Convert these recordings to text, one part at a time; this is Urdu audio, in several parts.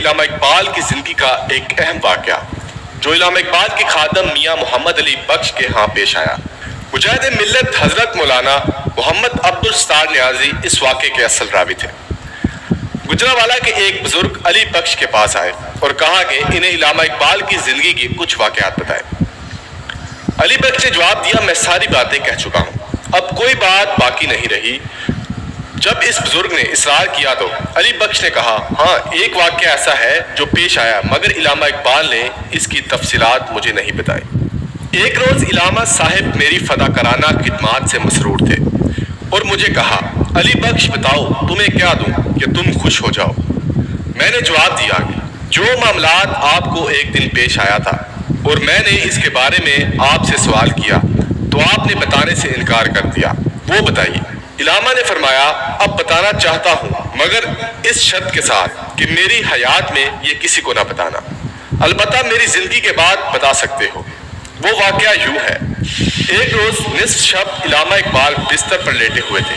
علامہ اقبال کی زندگی کا ایک اہم واقعہ جو علامہ اقبال کے خادم میاں محمد علی بخش کے ہاں پیش آیا۔ مجاہد ملت حضرت مولانا محمد عبدالستار نیازی اس واقعے کے اصل راوی تھے۔ گجرانوالہ کے ایک بزرگ علی بخش کے پاس آئے اور کہا کہ انہیں علامہ اقبال کی زندگی کے کچھ واقعات بتائے۔ علی بخش نے جواب دیا، میں ساری باتیں کہہ چکا ہوں، اب کوئی بات باقی نہیں رہی۔ جب اس بزرگ نے اصرار کیا تو علی بخش نے کہا، ہاں ایک واقعہ ایسا ہے جو پیش آیا مگر علامہ اقبال نے اس کی تفصیلات مجھے نہیں بتائی۔ ایک روز علامہ صاحب میری فداکارانہ خدمات سے مسرور تھے اور مجھے کہا، علی بخش بتاؤ تمہیں کیا دوں کہ تم خوش ہو جاؤ۔ میں نے جواب دیا کہ جو معاملات آپ کو ایک دن پیش آیا تھا اور میں نے اس کے بارے میں آپ سے سوال کیا تو آپ نے بتانے سے انکار کر دیا، وہ بتائیے۔ علامہ نے فرمایا، اب بتانا چاہتا ہوں مگر اس شرط کے ساتھ کہ میری حیات میں یہ کسی کو نہ بتانا، البتہ میری زندگی کے بعد بتا سکتے ہو۔ وہ واقعہ یوں ہے، ایک روز نصف شب علامہ اقبال بستر پر لیٹے ہوئے تھے،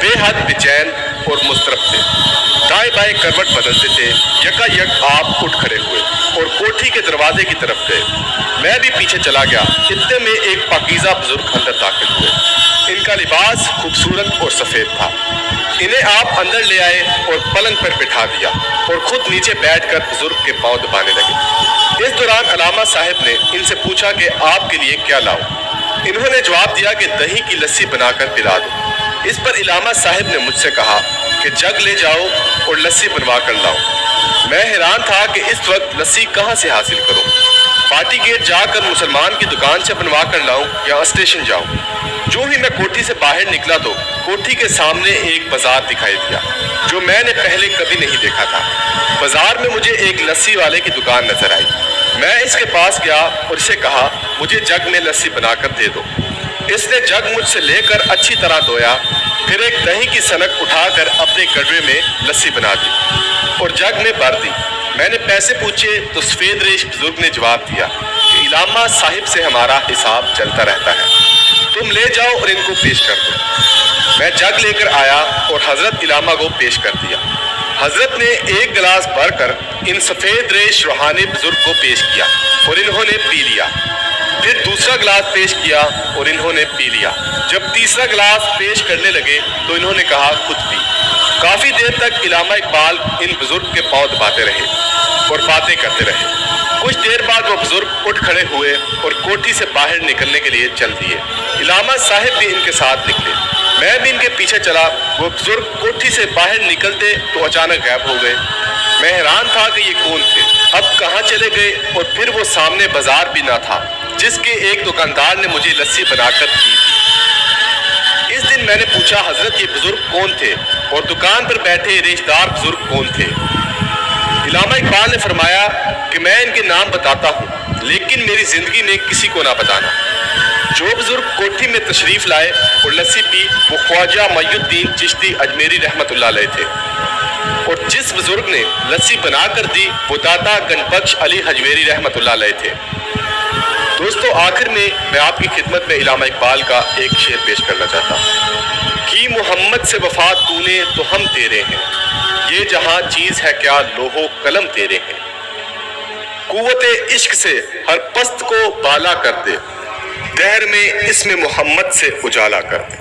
بے حد بے چین اور مضطرب تھے، دائیں بائیں کروٹ بدلتے تھے، یکا یک آپ اٹھ کھڑے ہوئے اور کوٹھی کے دروازے کی طرف گئے۔ میں بھی پیچھے چلا گیا، اتنے میں ایک پاکیزہ بزرگ اندر داخل ہوئے۔ ان کا لباس خوبصورت اور سفید تھا۔ انہیں آپ اندر لے آئے اور پلنگ پر بٹھا دیا اور خود نیچے بیٹھ کر بزرگ کے پاؤں دبانے لگے۔ اس دوران علامہ صاحب نے ان سے پوچھا کہ آپ کے لیے کیا لاؤں؟ انہوں نے جواب دیا کہ دہی کی لسی بنا کر پلا دو۔ اس پر علامہ صاحب نے مجھ سے کہا کہ جگ لے جاؤ اور لسی بنوا کر لاؤ۔ میں حیران تھا کہ اس وقت لسی کہاں سے حاصل کروں، پارٹی گیٹ جا کر مسلمان کی دکان سے بنوا کر لاؤں یا اسٹیشن جاؤں۔ جو ہی میں کوٹھی سے باہر نکلا تو کوٹھی کے سامنے ایک بازار دکھائی دیا جو میں نے پہلے کبھی نہیں دیکھا تھا۔ بازار میں مجھے ایک لسی والے کی دکان نظر آئی۔ میں اس کے پاس گیا اور اسے کہا، مجھے جگ میں لسی بنا کر دے دو۔ اس نے جگ مجھ سے لے کر اچھی طرح دھویا، پھر ایک دہی کی سنک اٹھا کر اپنے کڑوے میں لسی بنا دی اور جگ میں بھر دی۔ میں نے پیسے پوچھے تو سفید ریش بزرگ نے جواب دیا کہ علامہ صاحب سے ہمارا حساب چلتا رہتا ہے، تم لے جاؤ اور ان کو پیش کر دو۔ میں جگ لے کر آیا اور حضرت علامہ کو پیش کر دیا۔ حضرت نے ایک گلاس بھر کر ان سفید ریش روحانی بزرگ کو پیش کیا اور انہوں نے پی لیا۔ پھر دوسرا گلاس پیش کیا اور انہوں نے پی لیا۔ جب تیسرا گلاس پیش کرنے لگے تو انہوں نے کہا، خود پی۔ کافی دیر تک علامہ اقبال ان بزرگ کے پاؤں دباتے رہے اور باتیں کرتے رہے۔ کچھ دیر بعد وہ بزرگ اٹھ کھڑے ہوئے اور کوٹھی سے باہر نکلنے کے لیے چل دیے۔ علامہ صاحب بھی ان کے ساتھ نکلے، میں بھی ان کے پیچھے چلا۔ وہ بزرگ کوٹھی سے باہر نکلتے تو اچانک غائب ہو گئے۔ میں حیران تھا کہ یہ کون تھے، اب کہاں چلے گئے، اور پھر وہ سامنے بازار بھی نہ تھا جس کے ایک دکاندار نے مجھے لسی بنا کر دی تھی۔ اس دن میں نے پوچھا، حضرت یہ بزرگ کون تھے اور دکان پر بیٹھے ریشہ دار بزرگ کون تھے؟ علامہ اقبال نے فرمایا کہ میں ان کے نام بتاتا ہوں لیکن میری زندگی میں کسی کو نہ بتانا۔ جو بزرگ کوٹھی میں تشریف لائے اور لسی پی وہ خواجہ معی الدین چشتی اجمیری رحمت اللہ علیہ تھے، اور جس بزرگ نے لسی بنا کر دی وہ داتا گنبخش علی حجویری رحمت اللہ علیہ تھے۔ دوستو، آخر میں آپ کی خدمت میں علامہ اقبال کا ایک شعر پیش کرنا چاہتا ہوں۔ کی محمد سے وفا تو نے تو ہم تیرے ہیں، یہ جہاں چیز ہے کیا لوہو قلم تیرے ہیں۔ قوت عشق سے ہر پست کو بالا کر دے، دہر میں اسم محمد سے اجالا کر دے۔